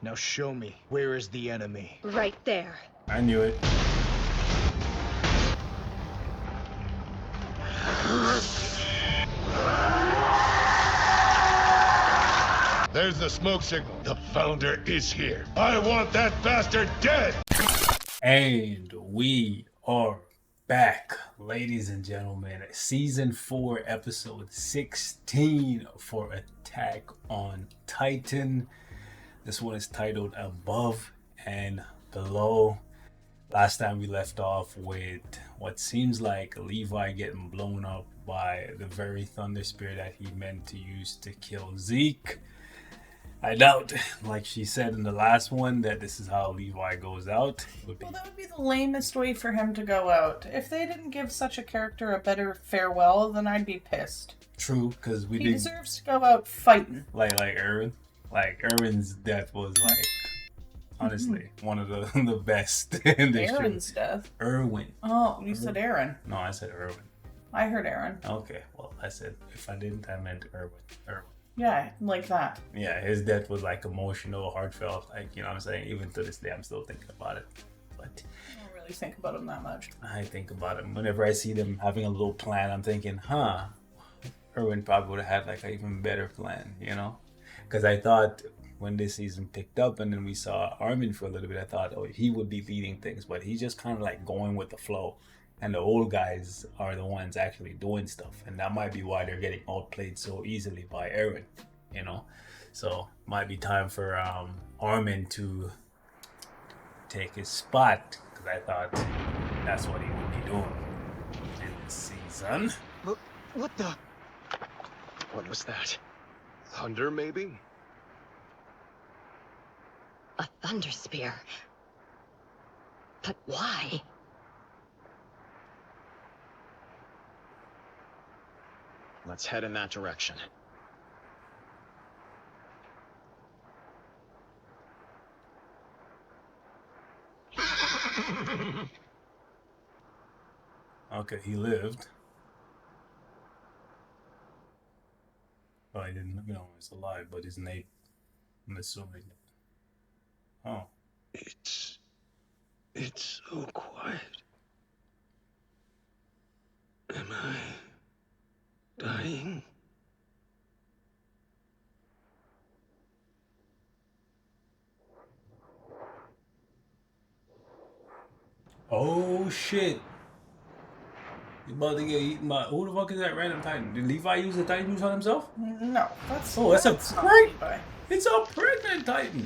Now show me, where is the enemy? Right there. I knew it. There's the smoke signal. The founder is here. I want that bastard dead! And we are back, ladies and gentlemen. Season 4, episode 16 for Attack on Titan. This one is titled Above and Below. Last time we left off with what seems like Levi getting blown up by the very thunder spear that he meant to use to kill Zeke. I doubt, like she said in the last one, that this is how Levi goes out. Well, that would be the lamest way for him to go out. If they didn't give such a character a better farewell, then I'd be pissed. True, because he deserves to go out fighting. Like Eren. Like, Eren's death was, like, honestly, one of the best in the Eren's death? Erwin. Oh, you said Eren. No, I said Erwin. I heard Eren. Okay, well, I said, if I didn't, I meant Erwin. Yeah, like that. Yeah, his death was, like, emotional, heartfelt. Like, you know what I'm saying? Even to this day, I'm still thinking about it. But I don't really think about him that much. I think about him. Whenever I see them having a little plan, I'm thinking, Erwin probably would have had, like, an even better plan, you know? Because I thought when this season picked up and then we saw Armin for a little bit, I thought, oh, he would be leading things. But he's just kind of, like, going with the flow. And the old guys are the ones actually doing stuff. And that might be why they're getting outplayed so easily by Eren, you know? So, might be time for Armin to take his spot. Because I thought that's what he would be doing in this season. What the? What was that? Thunder, maybe? A thunder spear. But why? Let's head in that direction. Okay, he lived. Well, he didn't, you know, he's alive, but his name, I'm assuming. Oh. It's so quiet. Am I dying? Oh shit. You about to get eaten by, who the fuck is that random Titan? Did Levi use the Titan juice on himself? No, that's It's a pregnant Titan.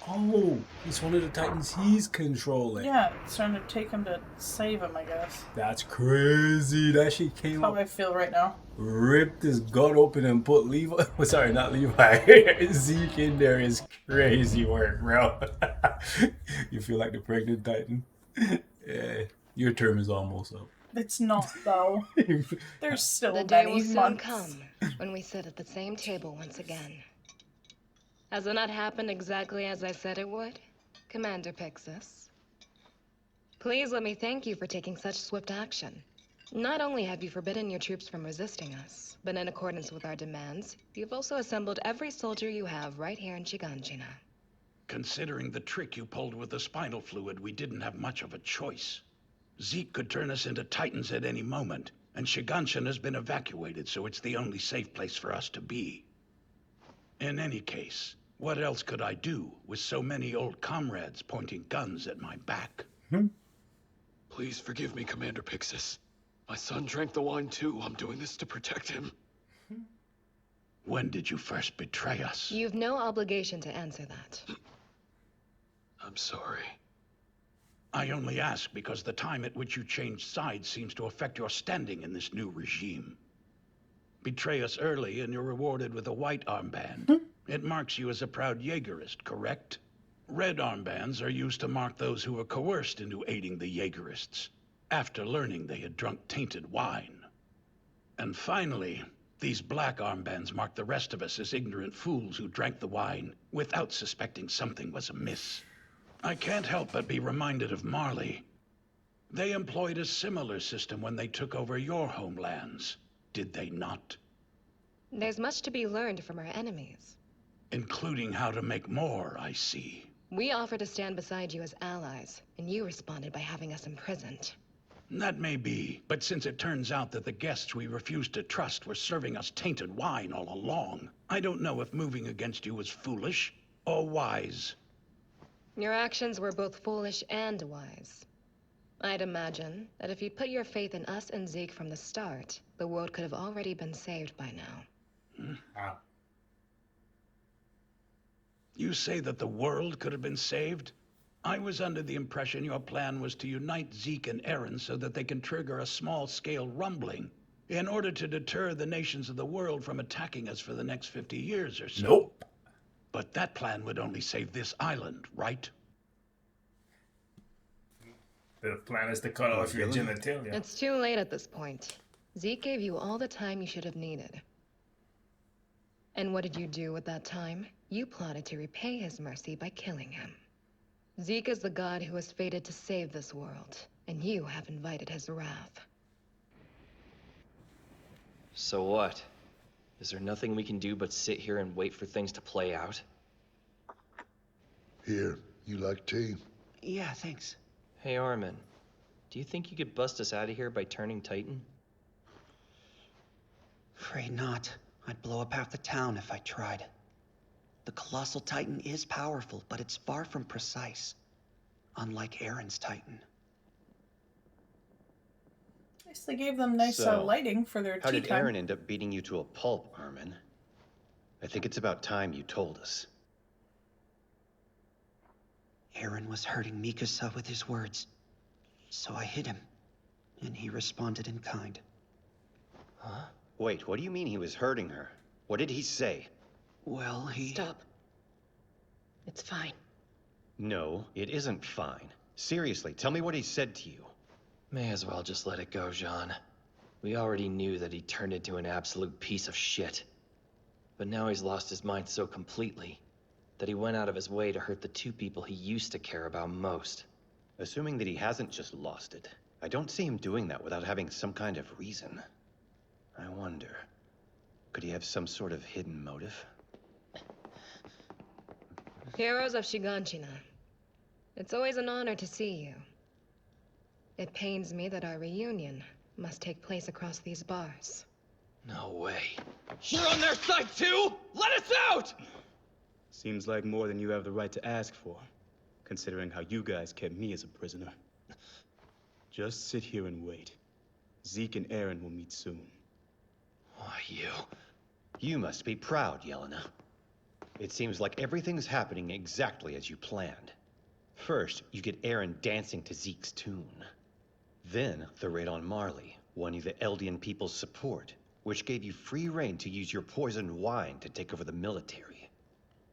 Oh, he's one of the Titans he's controlling. Yeah, it's trying to take him to save him, I guess. That's crazy. That shit came That's up. how I feel right now. Ripped his gut open and put Levi, sorry, not Levi, Zeke in there is crazy work, bro. You feel like the pregnant Titan? Yeah, your term is almost up. It's not, though. There's still the day will many soon months. come when we sit at the same table once again. Has it not happened exactly as I said it would, Commander Pixis? Please let me thank you for taking such swift action. Not only have you forbidden your troops from resisting us, but in accordance with our demands, you've also assembled every soldier you have right here in Shiganshina. Considering the trick you pulled with the spinal fluid, we didn't have much of a choice. Zeke could turn us into Titans at any moment, and Shiganshina has been evacuated, so it's the only safe place for us to be. In any case, what else could I do with so many old comrades pointing guns at my back? Please forgive me, Commander Pixis. My son drank the wine too. I'm doing this to protect him. When did you first betray us? You've no obligation to answer that. I'm sorry. I only ask because the time at which you changed sides seems to affect your standing in this new regime. Betray us early and you're rewarded with a white armband. It marks you as a proud Yeagerist, correct? Red armbands are used to mark those who were coerced into aiding the Yeagerists, after learning they had drunk tainted wine. And finally, these black armbands mark the rest of us as ignorant fools who drank the wine without suspecting something was amiss. I can't help but be reminded of Marley. They employed a similar system when they took over your homelands, did they not? There's much to be learned from our enemies. Including how to make more, I see. We offered to stand beside you as allies, and you responded by having us imprisoned. That may be, but since it turns out that the guests we refused to trust were serving us tainted wine all along, I don't know if moving against you was foolish or wise. Your actions were both foolish and wise. I'd imagine that if you put your faith in us and Zeke from the start, the world could have already been saved by now. Ah. You say that the world could have been saved? I was under the impression your plan was to unite Zeke and Eren so that they can trigger a small-scale rumbling in order to deter the nations of the world from attacking us for the next 50 years or so. Nope. But that plan would only save this island, right? The plan is to cut off your genitalia. It's too late at this point. Zeke gave you all the time you should have needed. And what did you do with that time? You plotted to repay his mercy by killing him. Zeke is the god who is fated to save this world, and you have invited his wrath. So what? Is there nothing we can do but sit here and wait for things to play out? Here, you like tea? Yeah, thanks. Hey Armin, do you think you could bust us out of here by turning Titan? Afraid not. I'd blow up half the town if I tried. The Colossal Titan is powerful, but it's far from precise. Unlike Eren's Titan. At least they gave them nice So, lighting for their How tea did time. Eren end up beating you to a pulp, Armin? I think it's about time you told us. Eren was hurting Mikasa with his words. So I hit him, and he responded in kind. Huh? Wait, what do you mean he was hurting her? What did he say? Well, he... Stop. It's fine. No, it isn't fine. Seriously, tell me what he said to you. May as well just let it go, Jean. We already knew that he turned into an absolute piece of shit. But now he's lost his mind so completely that he went out of his way to hurt the two people he used to care about most. Assuming that he hasn't just lost it, I don't see him doing that without having some kind of reason. I wonder, could he have some sort of hidden motive? Heroes of Shiganshina, it's always an honor to see you. It pains me that our reunion must take place across these bars. No way. We're on their side too? Let us out! Seems like more than you have the right to ask for, considering how you guys kept me as a prisoner. Just sit here and wait. Zeke and Eren will meet soon. Why, you? You must be proud, Yelena. It seems like everything's happening exactly as you planned. First, you get Eren dancing to Zeke's tune. Then, the raid on Marley won you the Eldian people's support, which gave you free reign to use your poisoned wine to take over the military.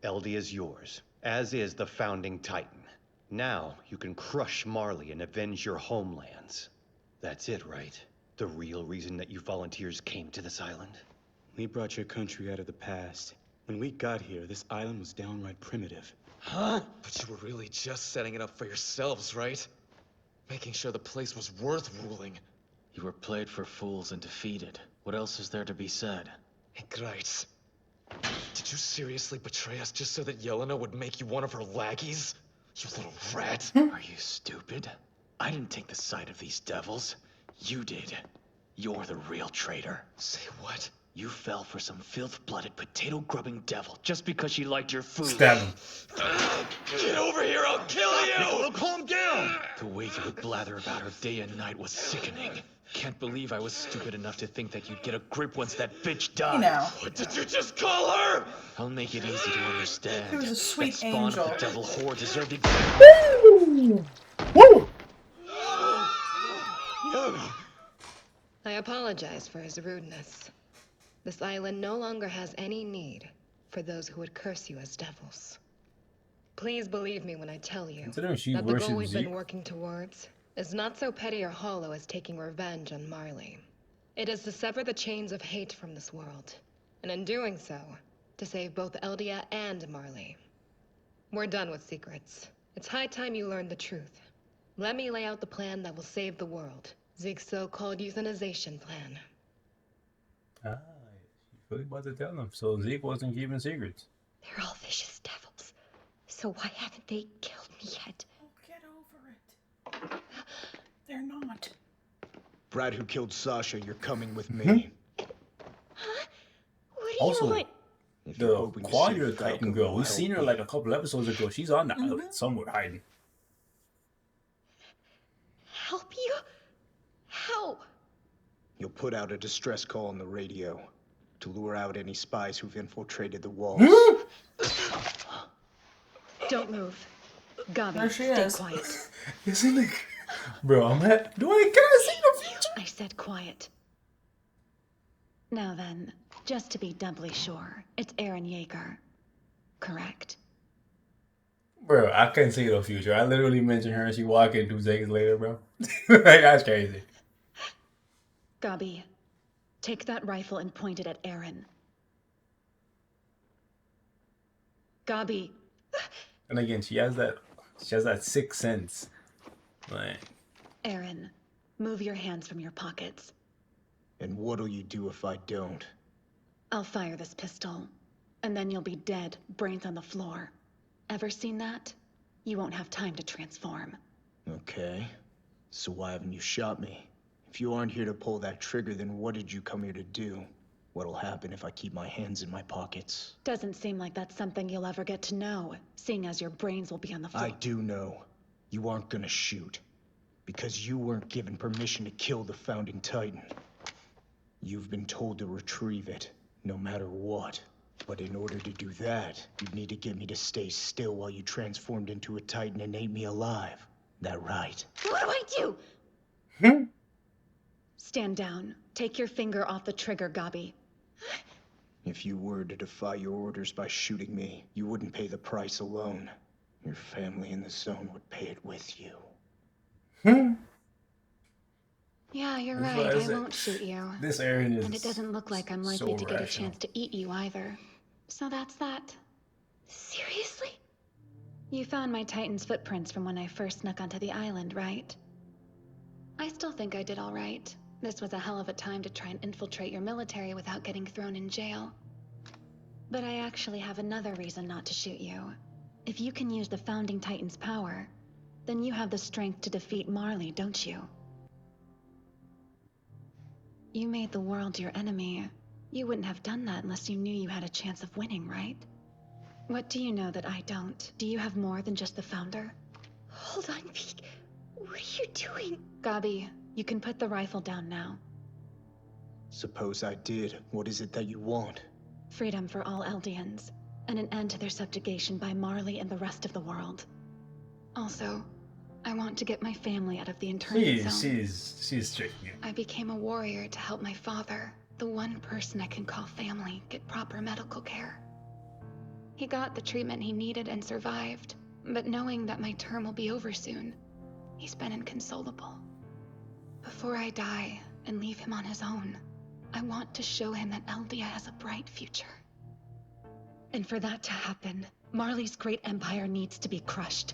Eldia is yours, as is the founding Titan. Now, you can crush Marley and avenge your homelands. That's it, right? The real reason that you volunteers came to this island? We brought your country out of the past. When we got here, this island was downright primitive. Huh? But you were really just setting it up for yourselves, right? Making sure the place was worth ruling. You were played for fools and defeated. What else is there to be said? Hey, Greitz. Did you seriously betray us just so that Yelena would make you one of her lackeys? You little rat. Are you stupid? I didn't take the side of these devils. You did. You're the real traitor. Say what? You fell for some filth-blooded, potato-grubbing devil just because she liked your food. Stab him. Get over here, I'll kill you! Calm down! The way you would blather about her day and night was sickening. Can't believe I was stupid enough to think that you'd get a grip once that bitch died. You know. What did you just call her? I'll make it easy to understand. It was a sweet that spawn angel. of the devil whore deserved exactly. Woo! Woo! I apologize for his rudeness. This island no longer has any need for those who would curse you as devils. Please believe me when I tell you Considering she that the goal worships we've Zeke. been working towards is not so petty or hollow as taking revenge on Marley. It is to sever the chains of hate from this world, and in doing so, to save both Eldia and Marley. We're done with secrets. It's high time you learned the truth. Let me lay out the plan that will save the world. Zeke's so-called euthanization plan. Ah, she really about to tell him. So Zeke wasn't keeping secrets. They're all vicious devils. So why haven't they killed me yet? Oh, get over it. They're not. Brad, who killed Sasha, you're coming with me. Huh? What do Also, you want? If you're the hoping to Quadrant save Falcon, Titan girl, you'll we help seen her me. like a couple episodes ago. She's on the island somewhere hiding. Help you? How? You'll put out a distress call on the radio to lure out any spies who've infiltrated the walls. Don't move. Gabi, There she stay is. quiet. Isn't it? Bro, can I see the future? I said quiet. Now then, just to be doubly sure, it's Eren Yeager. Correct? Bro, I can't see the future. I literally mentioned her and she walked in 2 seconds later, bro. Like, that's crazy. Gabi, take that rifle and point it at Eren. Gabi. And again, she has that sixth sense. Like, Eren, move your hands from your pockets. And what'll you do if I don't? I'll fire this pistol, and then you'll be dead, brains on the floor. Ever seen that? You won't have time to transform. Okay. So why haven't you shot me? If you aren't here to pull that trigger, then what did you come here to do? What'll happen if I keep my hands in my pockets? Doesn't seem like that's something you'll ever get to know, seeing as your brains will be on the floor. I do know. You aren't gonna shoot. Because you weren't given permission to kill the Founding Titan. You've been told to retrieve it, no matter what. But in order to do that, you'd need to get me to stay still while you transformed into a Titan and ate me alive. That right? What do I do? Stand down. Take your finger off the trigger, Gabi. If you were to defy your orders by shooting me, you wouldn't pay the price alone. Your family in the zone would pay it with you. Yeah, you're That's right. what I I said. won't shoot you. this Eren is And it doesn't look like I'm likely so to get a rational. chance to eat you either. So that's that. Seriously? You found my Titan's footprints from when I first snuck onto the island, right? I still think I did all right. This was a hell of a time to try and infiltrate your military without getting thrown in jail. But I actually have another reason not to shoot you. If you can use the Founding Titan's power, then you have the strength to defeat Marley, don't you? You made the world your enemy. You wouldn't have done that unless you knew you had a chance of winning, right? What do you know that I don't? Do you have more than just the Founder? Hold on, Peek. What are you doing? Gabi, you can put the rifle down now. Suppose I did. What is it that you want? Freedom for all Eldians, and an end to their subjugation by Marley and the rest of the world. Also, I want to get my family out of the internment zone. She's tricking you. I became a warrior to help my father, the one person I can call family, get proper medical care. He got the treatment he needed and survived, but knowing that my term will be over soon, he's been inconsolable. Before I die and leave him on his own, I want to show him that Eldia has a bright future. And for that to happen, Marley's great empire needs to be crushed.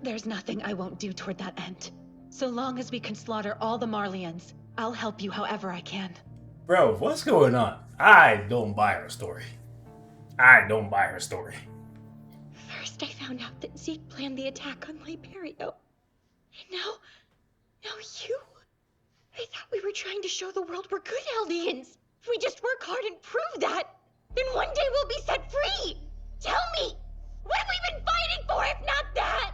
There's nothing I won't do toward that end. So long as we can slaughter all the Marleyans, I'll help you however I can. Bro, what's going on? I don't buy her story. I don't buy her story. First I found out that Zeke planned the attack on Liberio. And now you? I thought we were trying to show the world we're good Eldians. If we just work hard and prove that, then one day we'll be set free. Tell me, what have we been fighting for if not that?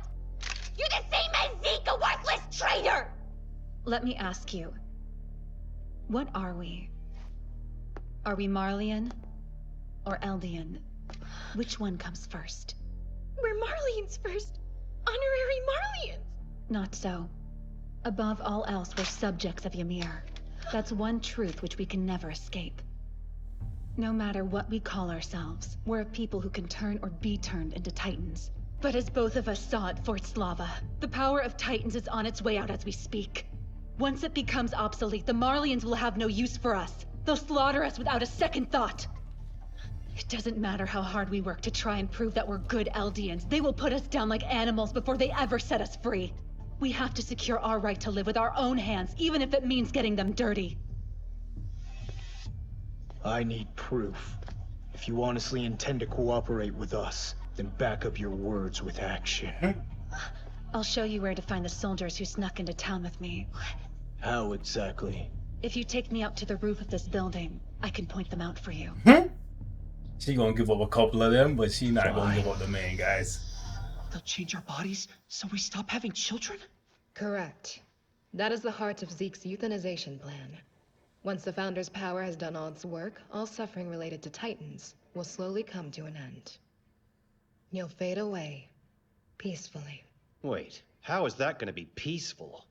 You're the same as Zeke, a worthless traitor! Let me ask you, what are we? Are we Marleyan or Eldian? Which one comes first? We're Marleyans first. Honorary Marleyans. Not so. Above all else, we're subjects of Ymir. That's one truth which we can never escape. No matter what we call ourselves, we're a people who can turn or be turned into Titans. But as both of us saw at Fort Slava, the power of Titans is on its way out as we speak. Once it becomes obsolete, the Marleyans will have no use for us. They'll slaughter us without a second thought. It doesn't matter how hard we work to try and prove that we're good Eldians. They will put us down like animals before they ever set us free. We have to secure our right to live with our own hands, even if it means getting them dirty. I need proof. If you honestly intend to cooperate with us, then back up your words with action. I'll show you where to find the soldiers who snuck into town with me. How exactly? If you take me up to the roof of this building, I can point them out for you. She gonna give up a couple of them, but she not gonna give up the main guys. They'll change our bodies so we stop having children? Correct. That is the heart of Zeke's euthanization plan. Once the Founder's power has done all its work, all suffering related to Titans will slowly come to an end. You'll fade away, peacefully. Wait, how is that gonna be peaceful?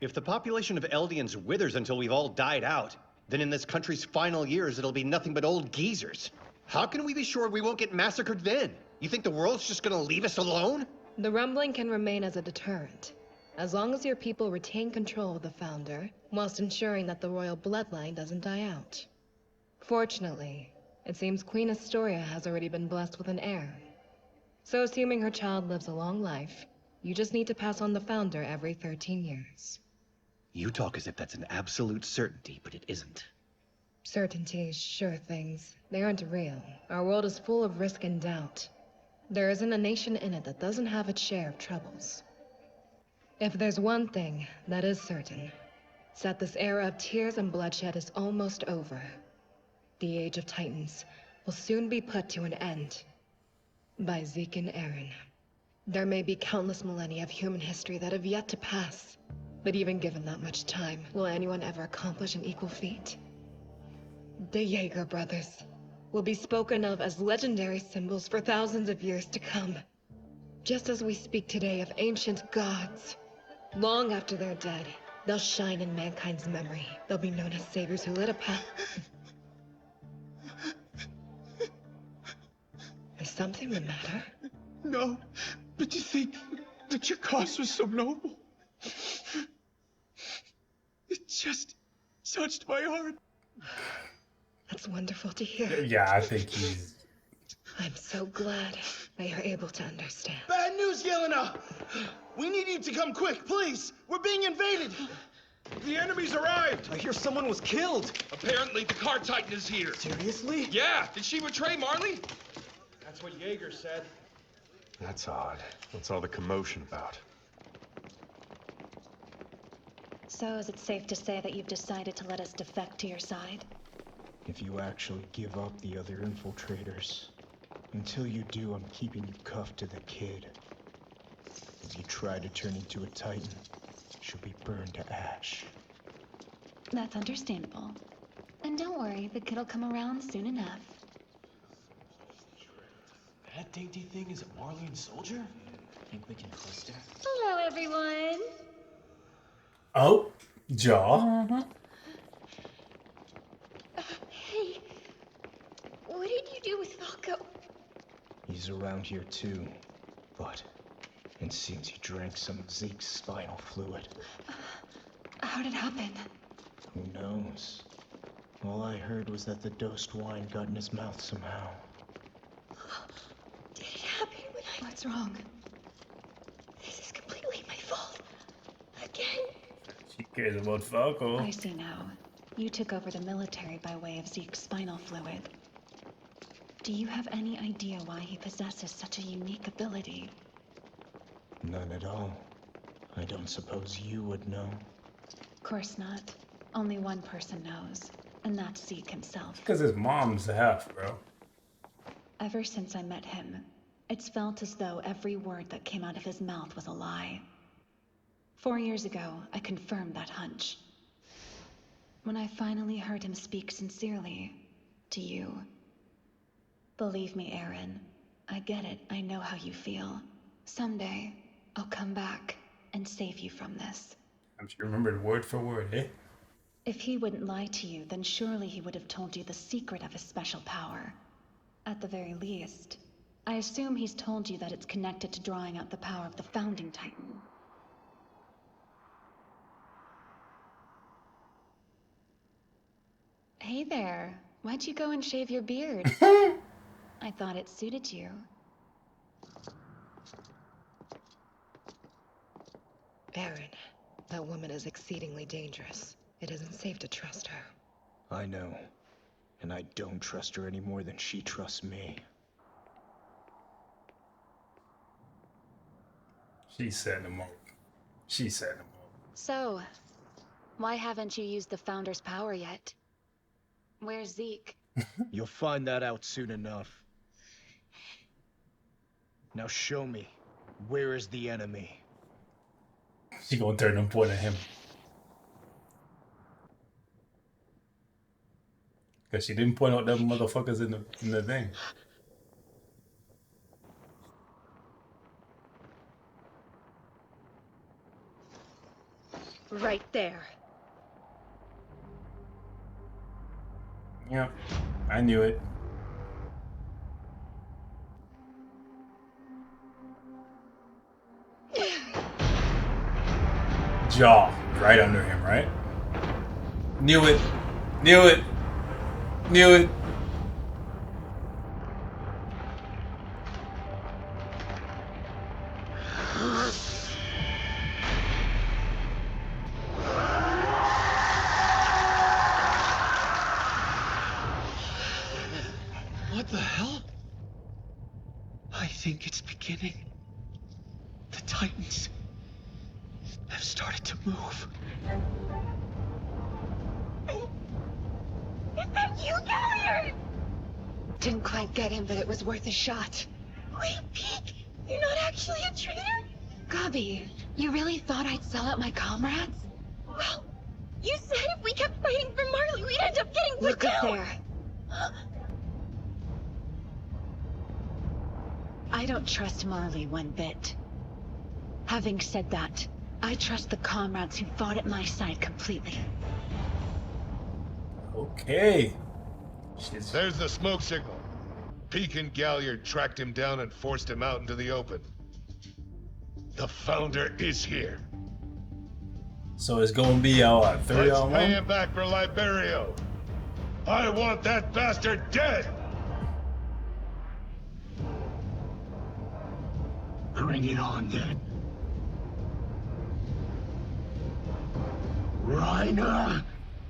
If the population of Eldians withers until we've all died out, then in this country's final years it'll be nothing but old geezers. How can we be sure we won't get massacred then? You think the world's just gonna leave us alone? The rumbling can remain as a deterrent, as long as your people retain control of the Founder, whilst ensuring that the royal bloodline doesn't die out. Fortunately, it seems Queen Astoria has already been blessed with an heir. So assuming her child lives a long life, you just need to pass on the Founder every 13 years. You talk as if that's an absolute certainty, but it isn't. Certainties, sure things. They aren't real. Our world is full of risk and doubt. There isn't a nation in it that doesn't have its share of troubles. If there's one thing that is certain, it's that this era of tears and bloodshed is almost over. The Age of Titans will soon be put to an end by Zeke and Eren. There may be countless millennia of human history that have yet to pass, but even given that much time, will anyone ever accomplish an equal feat? The Yeager brothers will be spoken of as legendary symbols for thousands of years to come. Just as we speak today of ancient gods, long after they're dead, they'll shine in mankind's memory. They'll be known as saviors who lit a path. Is something the matter? No, but to think that your cause was so noble. It just touched my heart. That's wonderful to hear. Yeah, I think he's... I'm so glad that you're able to understand. Bad news, Yelena! We need you to come quick, please! We're being invaded! The enemy's arrived! I hear someone was killed! Apparently the car titan is here. Seriously? Yeah! Did she betray Marley? That's what Yeager said. That's odd. What's all the commotion about? So is it safe to say that you've decided to let us defect to your side? If you actually give up the other infiltrators. Until you do, I'm keeping you cuffed to the kid. If you try to turn into a Titan, she'll be burned to ash. That's understandable. And don't worry, the kid'll come around soon enough. That dainty thing is a Marleyan soldier? Think we can trust her? Hello, everyone. Oh, Jaw. Hey, what did you do with Falco? He's around here too, but it seems he drank some of Zeke's spinal fluid. How'd it happen? Who knows? All I heard was that the dosed wine got in his mouth somehow. Did it happen when I... What's wrong? This is completely my fault. Again. She cares about Falco. I see now. You took over the military by way of Zeke's spinal fluid. Do you have any idea why he possesses such a unique ability? None at all. I don't suppose you would know. Of course not. Only one person knows, and that's Zeke himself. Because his mom's half, bro. Ever since I met him, it's felt as though every word that came out of his mouth was a lie. 4 years ago, I confirmed that hunch. When I finally heard him speak sincerely to you. Believe me, Eren. I get it. I know how you feel. Someday, I'll come back and save you from this. I'm sure you remembered word for word, eh? If he wouldn't lie to you, then surely he would have told you the secret of his special power. At the very least, I assume he's told you that it's connected to drawing out the power of the Founding Titan. Hey there. Why'd you go and shave your beard? I thought it suited you. Eren, that woman is exceedingly dangerous. It isn't safe to trust her. I know. And I don't trust her any more than she trusts me. She set him up. She set him up. So, why haven't you used the Founder's power yet? Where's Zeke? You'll find that out soon enough. Now show me, where is the enemy? She gonna turn and point at him. Cause she didn't point out them motherfuckers in the thing. Right there. Yep, I knew it. Jaw right under him, right? Knew it. Knew it. Knew it. What the hell? I think it's beginning. The Titans have started to move. Is that you, Galliard? Didn't quite get him, but it was worth a shot. Wait, Peek! You're not actually a traitor? Gabi, you really thought I'd sell out my comrades? Well, you said if we kept fighting for Marley, we'd end up getting put down! Look up there. I don't trust Marley one bit. Having said that, I trust the comrades who fought at my side completely. Okay. There's the smoke signal. Peek and Galliard tracked him down and forced him out into the open. The Founder is here. So it's gonna be a what, 3 Let's on pay 1? him back for Liberio. I want that bastard dead! Bring it on, then. Reiner!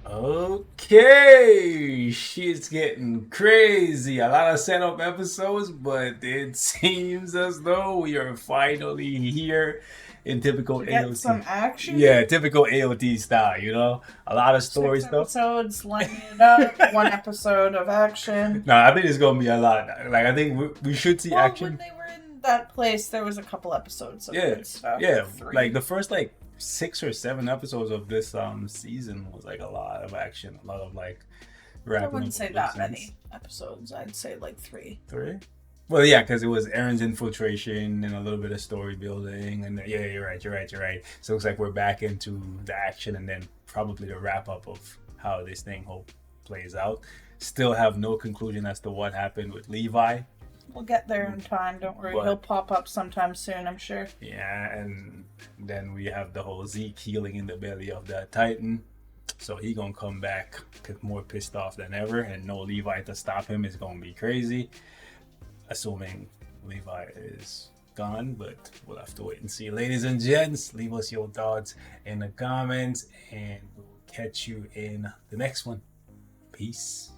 Okay, shit's getting crazy. A lot of setup episodes, but it seems as though we are finally here in typical To get AOT. some action? Yeah, typical AOT style, you know? A lot of story 6 stuff. episodes, lining it up, 1 episode of action. No, I think it's gonna be a lot. Like, I think we should see Well, action. when they were in that place, there was a couple episodes of Yeah, good stuff. yeah. 3. Like the first 6 or 7 episodes of this season was like a lot of action, a lot of like I wrapping wouldn't up say loose that ends. many episodes. I'd say like 3. 3? Well, yeah, because it was Eren's infiltration and a little bit of story building, and yeah, you're right. So it looks like we're back into the action, and then probably the wrap up of how this thing plays out. Still have no conclusion as to what happened with Levi. We'll get there in time. Don't worry. But- He'll pop up sometime soon, I'm sure. Yeah, and then we have the whole Zeke healing in the belly of that Titan. So he gonna come back more pissed off than ever, and no Levi to stop him is gonna be crazy. Assuming Levi is gone, but we'll have to wait and see. Ladies and gents, leave us your thoughts in the comments, and we'll catch you in the next one. Peace.